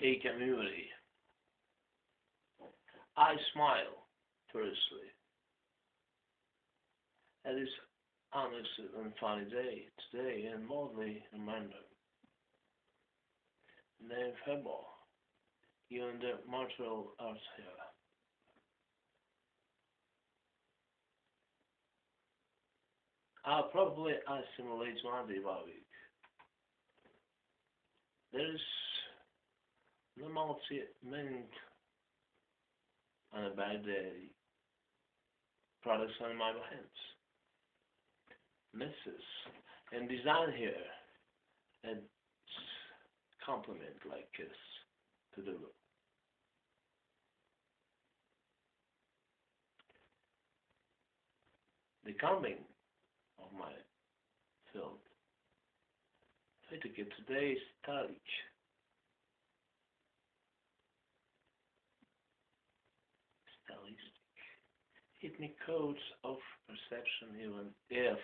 a community. I smile firstly at this honest and funny day today and mildly reminder. Name Febo, even the martial arts here. I'll probably assimilate Monday by week. There is normality meant on a bad day. Products on my hands. Misses and design here and compliment like kiss to the room. The coming of my field. Etiquette today is stylish. Stylistic. Ethnic codes of perception even if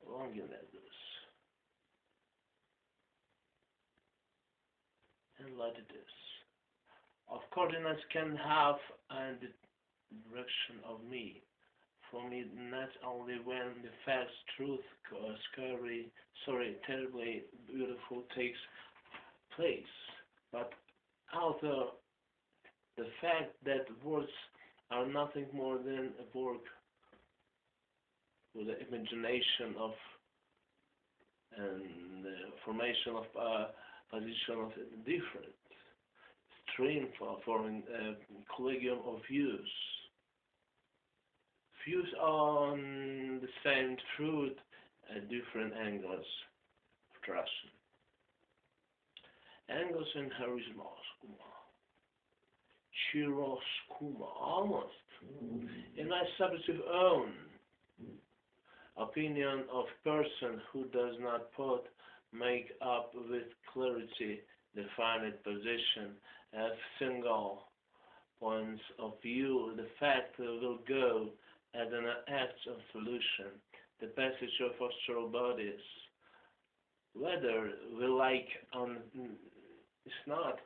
long in this. And let it is. Of coordinates can have a direction of me. For me, not only when the facts, truth, terribly beautiful takes place, but also the fact that words are nothing more than a work with the imagination of and the formation of position of different stream for forming a collegium of views. Views on the same truth at different angles of traction. Angles in chiaroscuro, almost. In my subjective own opinion of person who does not put make up with clarity defined position as single points of view, the fact will go as an act of solution, the passage of astral bodies. Whether we like on it's not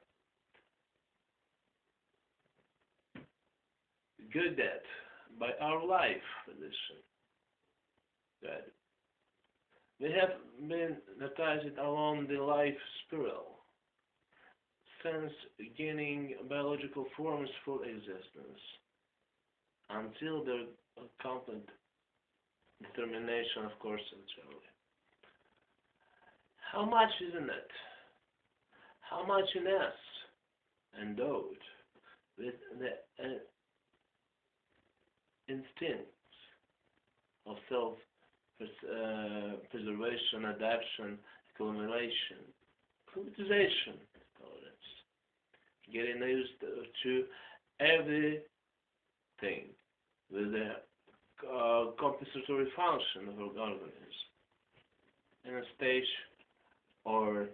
good at by our life position. Good. We have been baptized along the life spiral since beginning biological forms for existence until the complete determination, of course, naturally. How much is in it? How much in us endowed with the instincts of self-preservation, adaptation, accumulation, privatization, tolerance, getting used to everything with the compensatory function of our organism in a stage or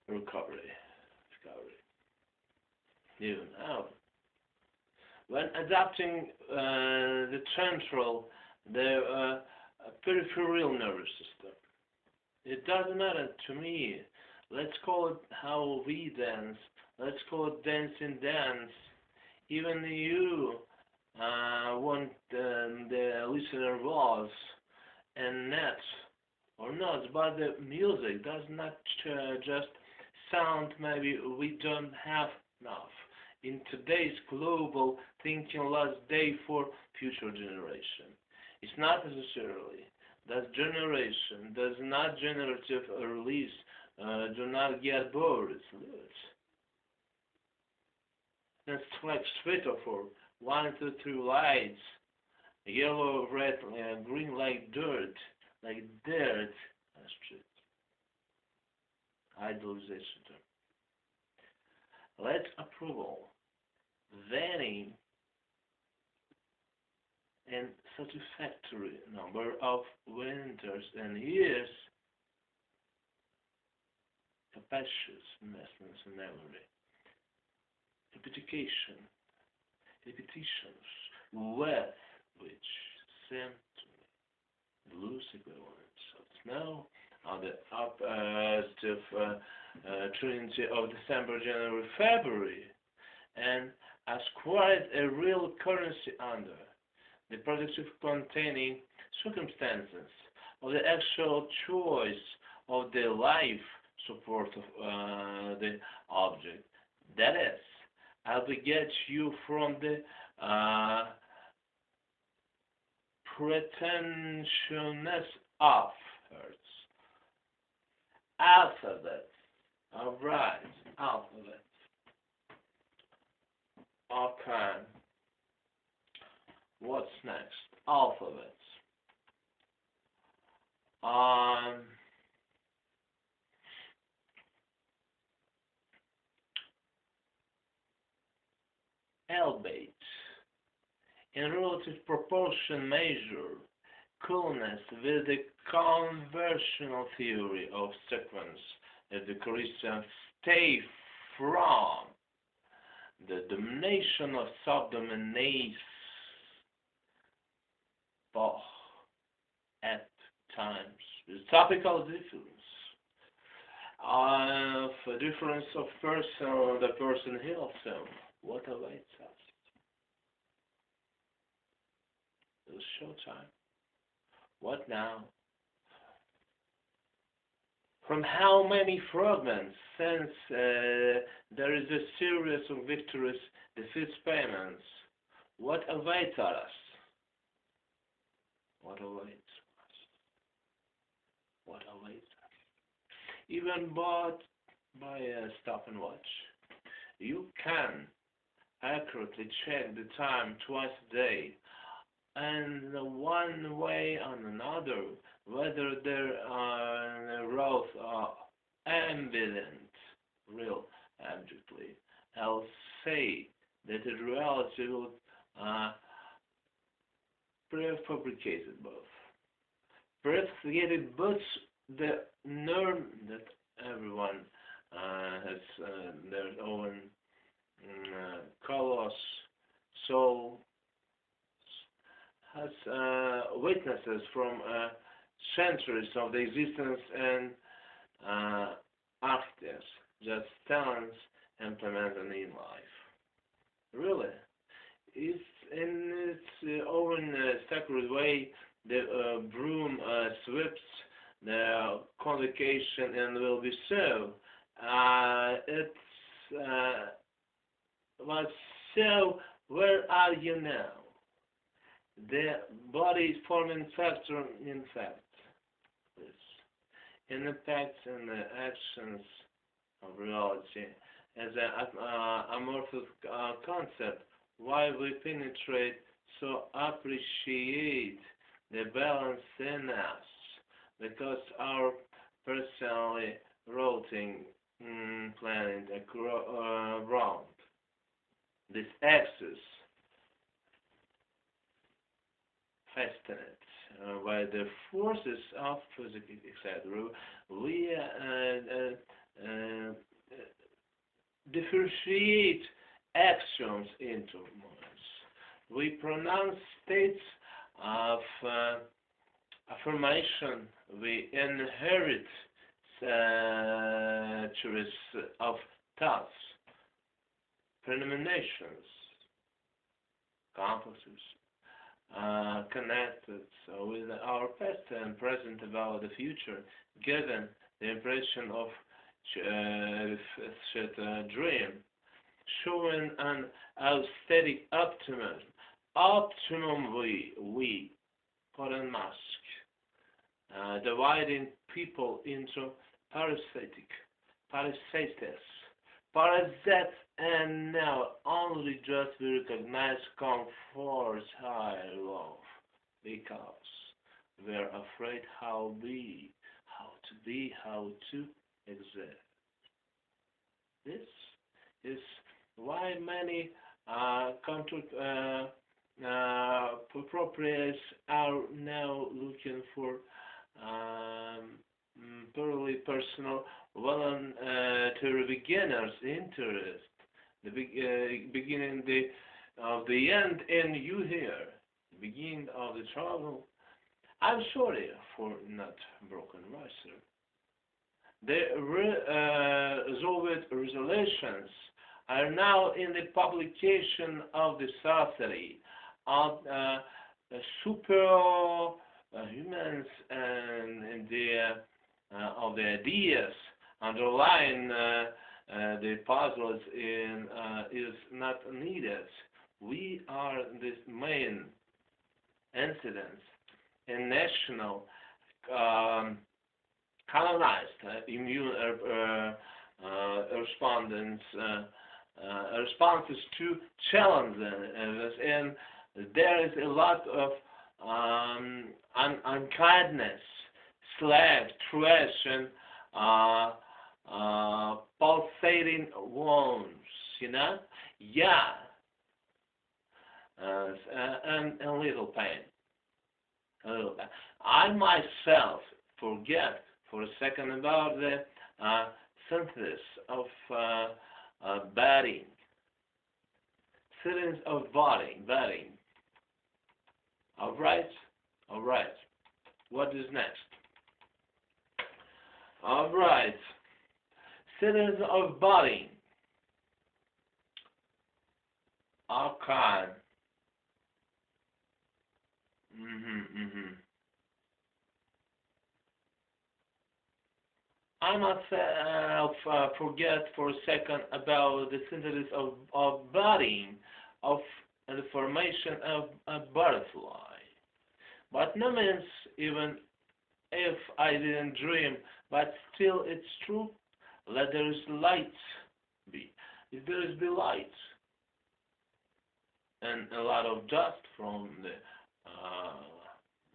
recovery. Even now, when adapting the central, the peripheral nervous system, it doesn't matter to me. Let's call it how we dance. Let's call it dancing dance. Even you want the listener was and net or not, but the music does not just sound. Maybe we don't have enough in today's global thinking last day for future generation. It's not necessarily that generation does not generative release do not get bored. It's good. That's like metaphor. 1, 2, 3 lights, yellow, red, green like dirt. That's true. Idolization. Let's approval, varying and satisfactory number of winters and years, capacious investments in memory, repetitions, with which seem to me the loose equivalents of snow on the opposite Trinity of December, January, February, and as quite a real currency under the productive containing circumstances of the actual choice of the life support of the object. That is, I'll get you from the pretensiousness of hertz. Alphabet. Alright, alphabet. Okay. What's next? Alphabets. Albeit, in relative proportion measure coolness with the conversional theory of sequence as the Christians stay from the domination of subdominates both at times the topical difference of a difference of person the person himself. What awaits us? It's showtime. What now? From how many fragments, since there is a series of victorious defeats payments, what awaits us? What awaits us? What awaits us? Even bought by a stopwatch, you can accurately check the time twice a day, and one way and another, whether there are rows are ambivalent, real, abjectly. I'll say that the reality will prefabricated both. Prefabricated both the norm that everyone has their own colors, soul, has witnesses from centuries of the existence and architects, just talents implemented in life. Really, it's in its own sacred way. The broom sweeps the convocation and will be so. It's but so. Where are you now? The body forming factor, in fact, is in the facts and the actions of reality as an amorphous concept. Why we penetrate, so appreciate the balance in us, because our personally rotating planet around this axis fastened by the forces of physics, etc. We differentiate axioms into modes. We pronounce states of affirmation. We inherit series of thoughts, preliminations, complexes, connected with our past and present about the future, given the impression of dream, showing an aesthetic optimism. Optimum we put a mask, dividing people into parasites, and now only just we recognize comfort's high love, because we're afraid how to exist. This is why many appropriates are now looking for purely personal, voluntary beginners' interest. The beginning of the end in you here, the beginning of the trouble. I'm sorry for not broken riser. The resolved resolutions are now in the publication of the society of super humans and of the ideas underlying the puzzles is not needed. We are the main incidents in national colonized immune responses to challenges, and there is a lot of unkindness, slack, trash, and pulsating wounds, yeah, and a little pain, a little pain. I myself forget for a second about the synthesis of batting, synthesis of batting. All right. What is next? All right. Synthesis of batting. Okay. I must forget for a second about the synthesis of budding, of the formation of a butterfly. But no means even if I didn't dream, but still it's true. Let there is light be. If there is the light and a lot of dust from the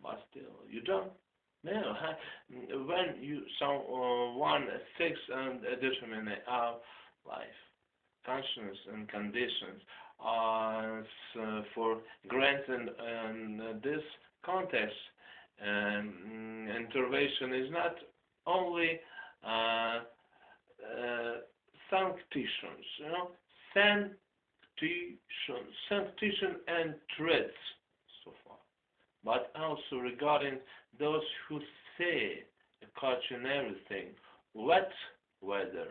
but still you don't. No, when you someone fix and determine our life, conscience and conditions, for granted in this context, intervention is not only sanctions, sanctition and threats so far, but also regarding those who say catching everything, wet weather,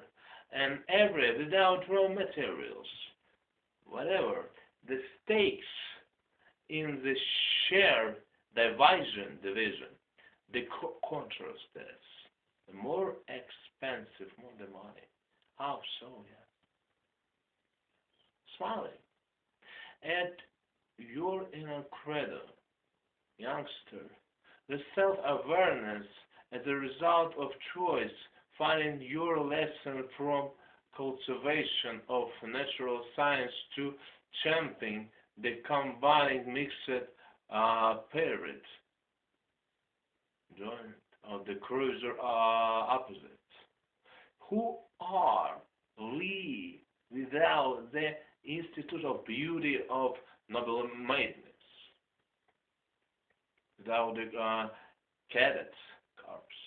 and every without raw materials, whatever, the stakes in the share division, the contrast is, the more expensive, more the money. How so? Yeah. Smiling at your inner credo, youngster, the self-awareness as a result of choice, finding your lesson from cultivation of natural science to championing the combining mixed spirit, joint of the cruiser opposites, who are Lee without the Institute of Beauty of Noble Maidens, without the cadets corps,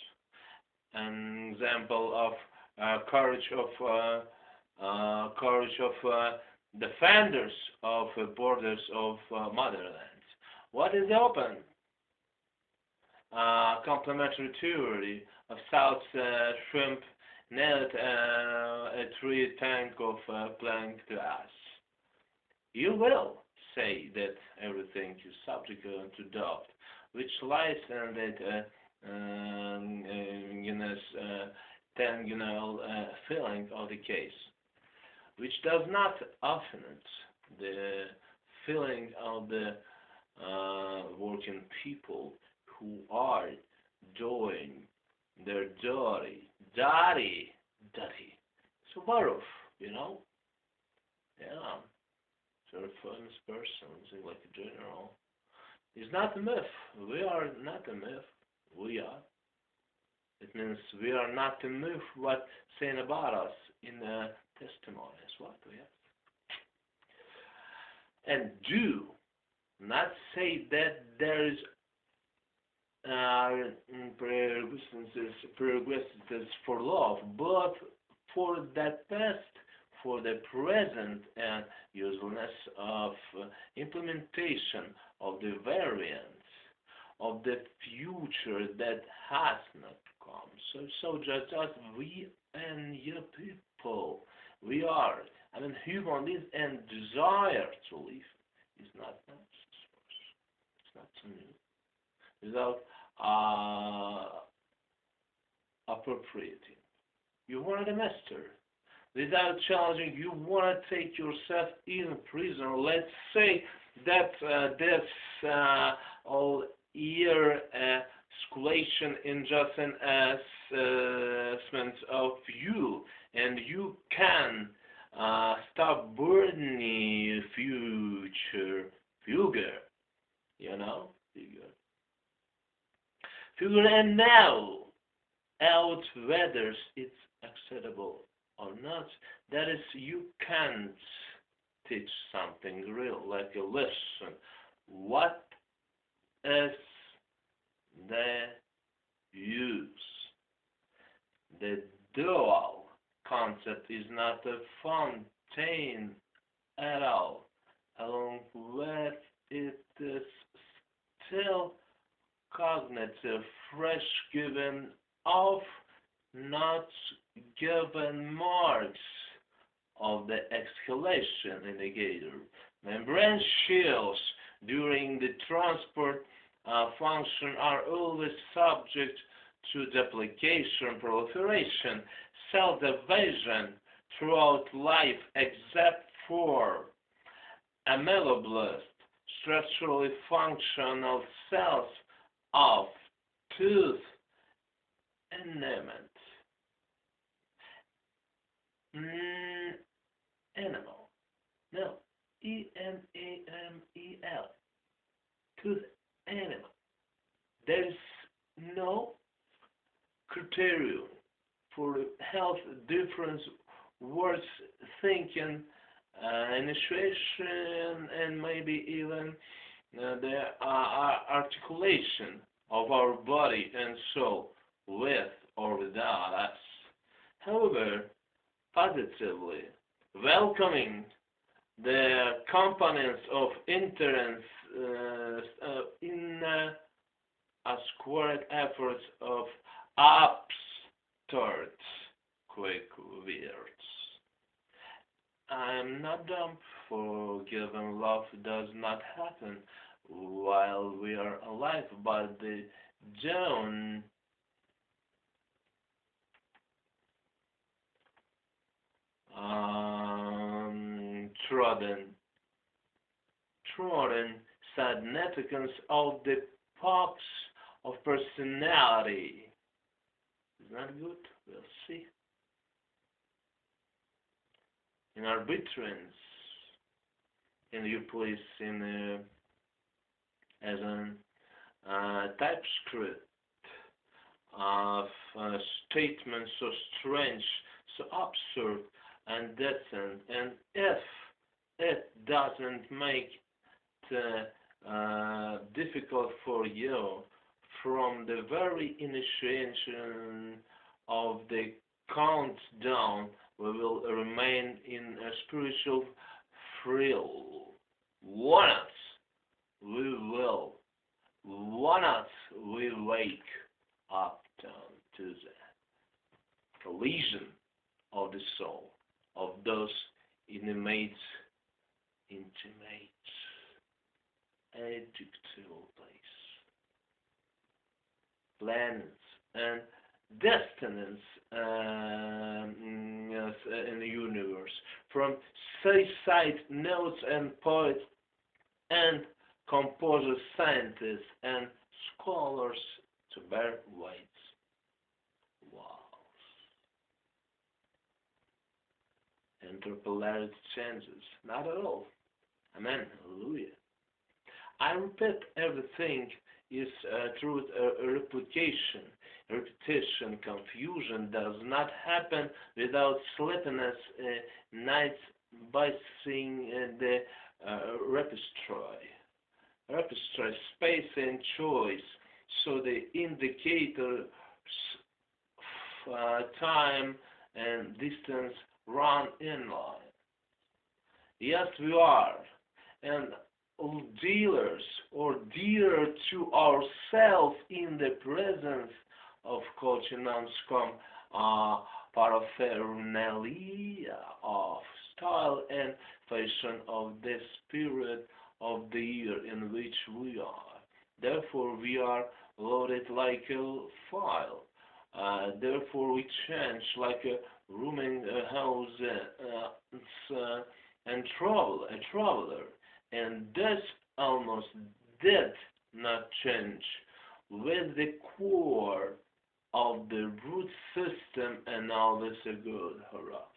an example of courage of defenders of borders of motherland. What is open? Complementary theory of South Shrimp nailed a tree tank of plank to us. You will say that everything is subject to doubt, which lies in that tangible feeling of the case, which does not often the feeling of the working people who are doing their dirty. So Baruch, yeah, sort of famous persons, like a general, is not a myth. We are not a myth. We are. It means we are not a myth. What saying about us in testimonies? What we have. And do not say that there is prerequisites for love, but for that past, for the present, and usefulness of implementation of the variants of the future that has not come. So just as we and you people, we are, human needs and desire to live is not necessary. It's not so new. Without appropriating. You want a master. Without challenging, you want to take yourself in prison. Let's say that this all year speculation in just an assessment of you, and you can stop burning future figure, figure, and now out whether it's acceptable or not. That is, you can't teach something real, like a lesson. What is the use? The dual concept is not a fountain at all. Along with it is still cognitive, fresh, given off, not given marks of the exhalation indicator. Membrane shields during the transport function are always subject to duplication, proliferation, cell division throughout life, except for ameloblast, structurally functional cells of tooth enamel. Animal. No. E-N-A-M-E-L. Tooth animal. There is no criterion for health difference worth thinking, initiation, and maybe even the articulation of our body and soul with or without us. However, positively welcoming the components of interest in a squared efforts of upstart quick words. I'm not dumb, for given love does not happen while we are alive, but the down trodden significance of the parts of personality. Is that good? We'll see. In arbitrance, in your place in as an TypeScript of statements so strange, so absurd and decent, and if it doesn't make it difficult for you from the very initiation of the countdown, we will remain in a spiritual thrill. Once we wake up down to the collision of the soul of those intimate, adjectival place, planets, and destinies in the universe, from seaside notes and poets and composers, scientists, and scholars to bare white walls. Interpolarity changes, not at all. Amen. Hallelujah. I repeat, everything is truth replication. Repetition, confusion does not happen without sleepiness nights by seeing the repertoire, space and choice, so the indicators time and distance run in line. Yes, we are, and dealers or dearer to ourselves in the presence of culture-non-scum paraphernalia of style and fashion of this period of the year in which we are. Therefore, we are loaded like a file. Therefore, we change like a roaming house and a traveler. And this almost did not change with the core of the root system and always a good hurrah.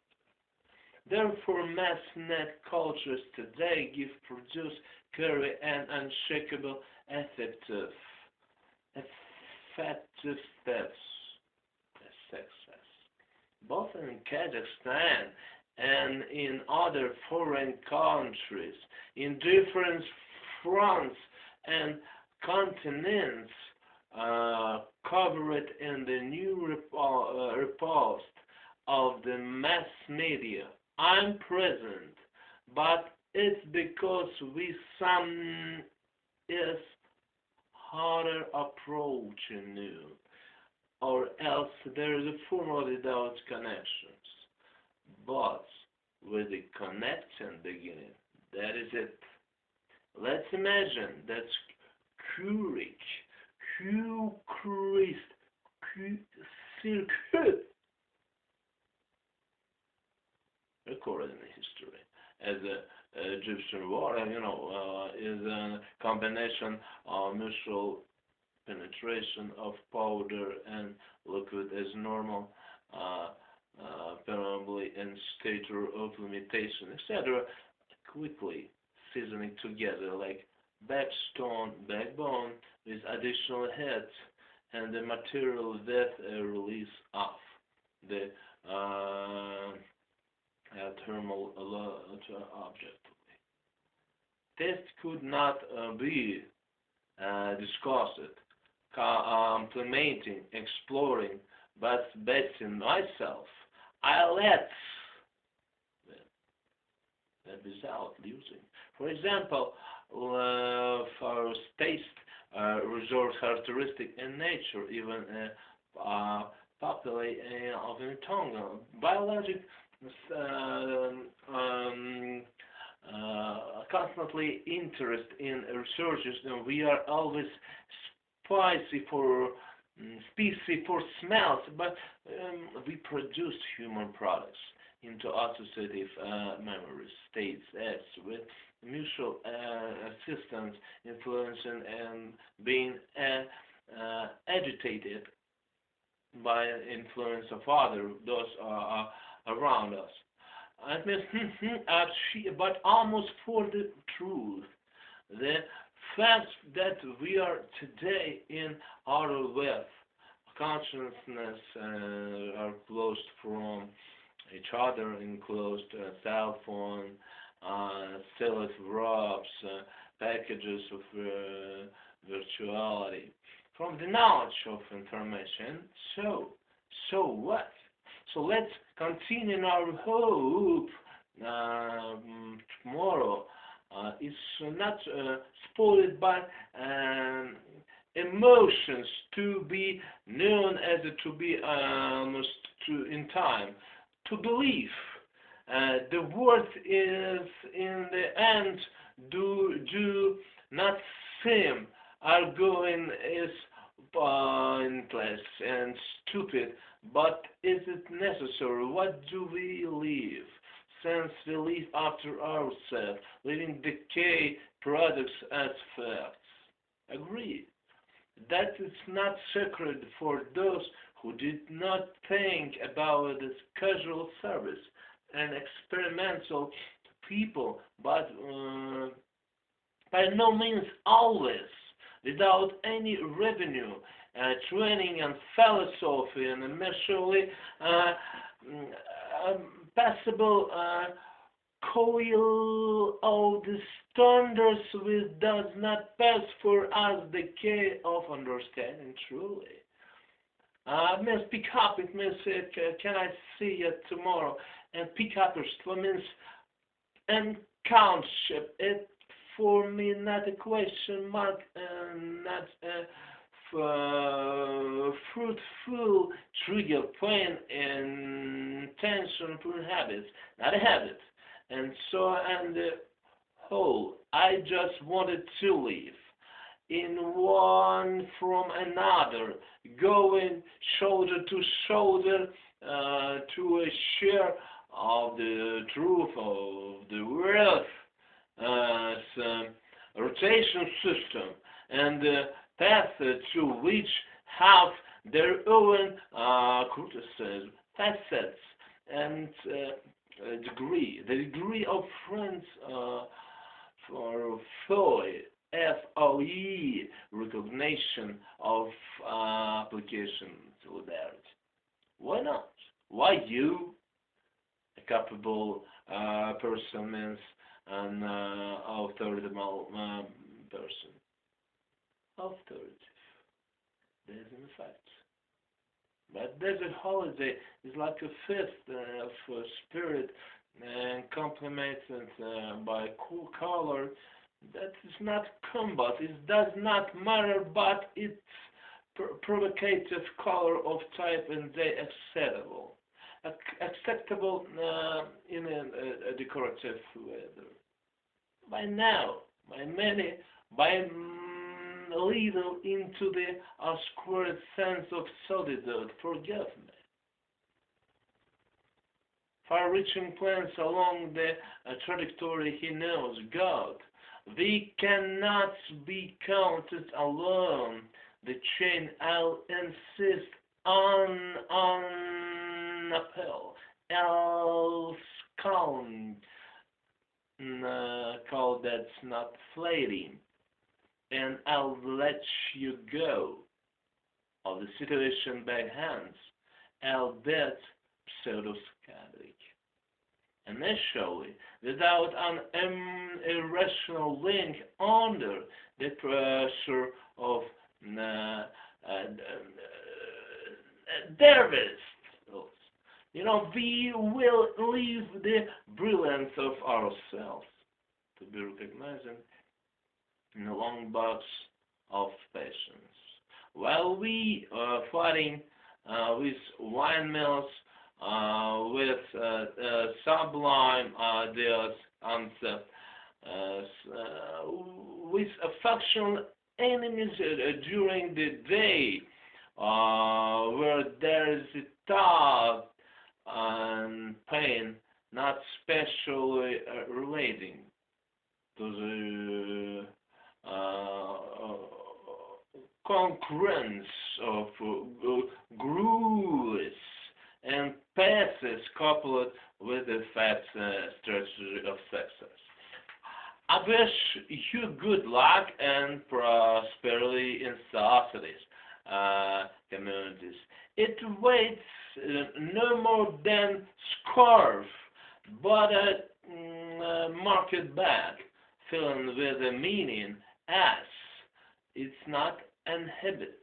Therefore, mass net cultures today produce, carry an unshakable effectiveness, success, both in Kazakhstan and in other foreign countries, in different fronts and continents, covered in the new repost of the mass media. I'm present, but it's because we some is harder approaching you, or else there is a formula without connections, but with a connection beginning. That is it. Let's imagine that's Curie, circuit recorded in history as a Egyptian war, is a combination of mutual penetration of powder and liquid as normal, permeably and stator of limitation, etc., quickly seasoning together like backbone with additional heads and the material that release off the thermal object. This could not be discussed, implementing, exploring, but betting myself, I let that without losing. For example, for taste, resource characteristic in nature, even populate of in tongue, biologic constantly interest in researches, and we are always spicy for species for smells, but we produce human products into associative memory states as with mutual assistance, influencing and being agitated by influence of those around us. It means, but almost for the truth. The fact that we are today in our with consciousness are closed from each other, enclosed cell phone, cellular ropes, packages of virtuality, from the knowledge of information. So what? So let's continue in our hope. Tomorrow is not spoiled by emotions to be known as to be almost in time. To believe the worth is in the end do not seem are going is pointless and stupid, but is it necessary? What do we leave? Since we live after ourselves, leaving decay products as facts. Agree. That is not sacred for those who did not think about this casual service and experimental people, but by no means always without any revenue, training and philosophy, and especially passable coil of the standards which does not pass for us the key of understanding truly. It means pick up, it means can I see you tomorrow? And pick up means encountership. It for me not a question mark, not a fruitful trigger pain and tension for habits, not a habit. And so and the whole, I just wanted to live in one from another, going shoulder to shoulder to a share of the truth of the earth rotation system and path to which have their own criticism, facets, and the degree of friends for FOE recognition of application solidarity. Why not? Why you, a capable person, means an authoritative person? Authoritative. There's an effect. But desert holiday is like a fifth of spirit and complemented by cool color. That is not combat. It does not matter, but it's provocative color of type and they acceptable. Acceptable in a decorative weather. By now, by many, by little into the squared sense of solitude, forgive me. Far-reaching plans along the trajectory he knows, God. We cannot be counted alone. The chain I'll insist on appeal. Else call that's not flating. And I'll let you go of the situation by hands, albeit pseudo-scathing. Initially, without an irrational link under the pressure of dervishes. We will leave the brilliance of ourselves to be recognized in a long box of patience. While we are fighting with windmills, with sublime ideas and with factional enemies during the day, where there is a thought and pain not specially relating to the concurrence of grooves and passes coupled with the fat strategy of success. I wish you good luck and prosperity in societies, communities. It waits no more than scarf, but a market bag filled with a meaning as it's not inhibited,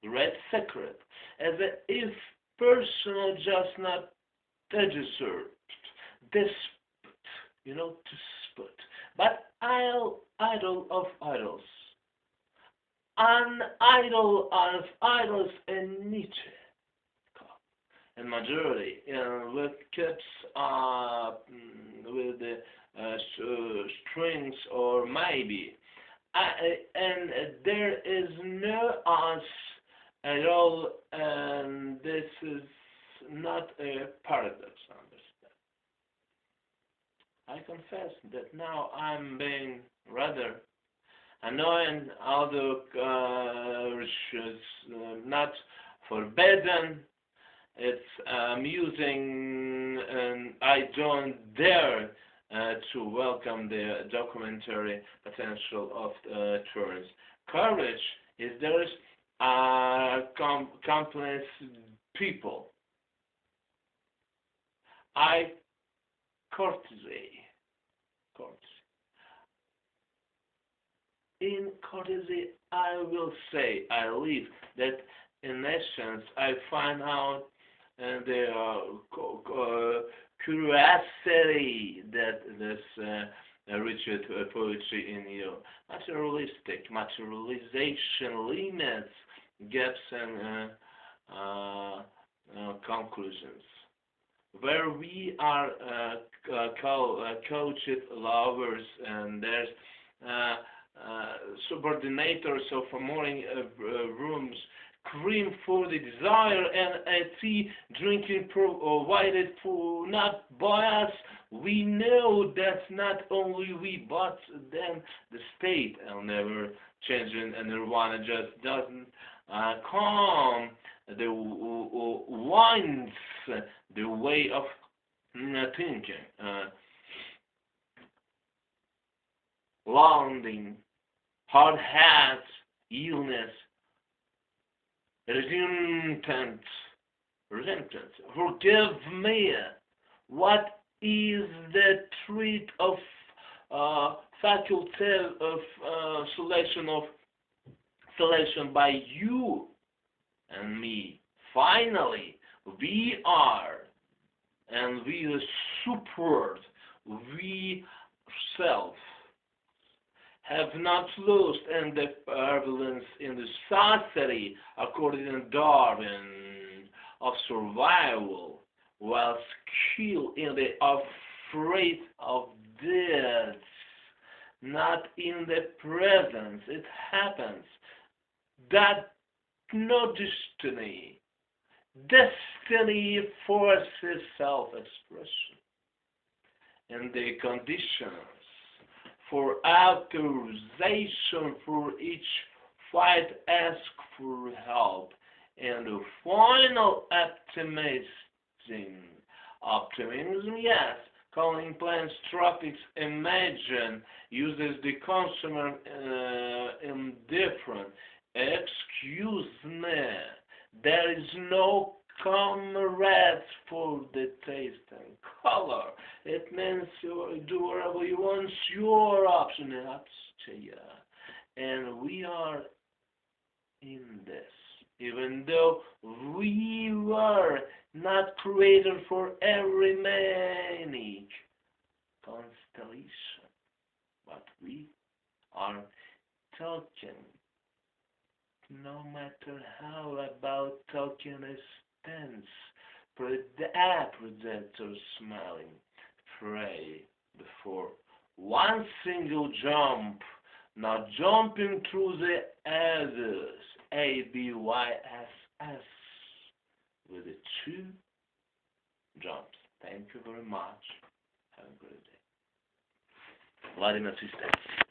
red secret, as if personal just not deserved, despot, to spot, but idol of idols, an idol of idols in Nietzsche, and majority, with caps with the strings or maybe, and there is no us at all, and this is not a paradox, understand. I confess that now I'm being rather annoying, although which is not forbidden. It's amusing, and I don't dare to welcome the documentary potential of turns. Courage is there's complex people. Courtesy. In courtesy, I will say, I believe that in essence, I find out the curiosity that this rich with poetry in you. Materialization limits, gaps, and conclusions. Where we are coached lovers, and there's subordinators of morning rooms, cream for the desire, and a tea drinking provided for not by us. We know that not only we, but then the state, and never changing, and nirvana just doesn't come. The winds, the way of thinking, longing, hard hats, illness, resentment. Forgive me. What is the treat of faculty of selection by you and me? Finally, we are, and we support, we self have not lost in the prevalence in the society, according to Darwin, of survival, while skill in the afraid of death, not in the presence. It happens that no destiny forces self-expression, and the conditions for authorization for each fight ask for help, and the final optimism, yes, calling plans tropics imagine, uses the consumer indifferent. Excuse me, there is no comrades for the taste and color. It means you do whatever you want, your option, up to you. And we are in this, even though we were not created for every manic constellation, but we are talking. No matter how about talking is tense, predator smelling prey before one single jump, not jumping through the others. ABYSS with the 2 jumps. Thank you very much. Have a great day. Vladimir Sisters.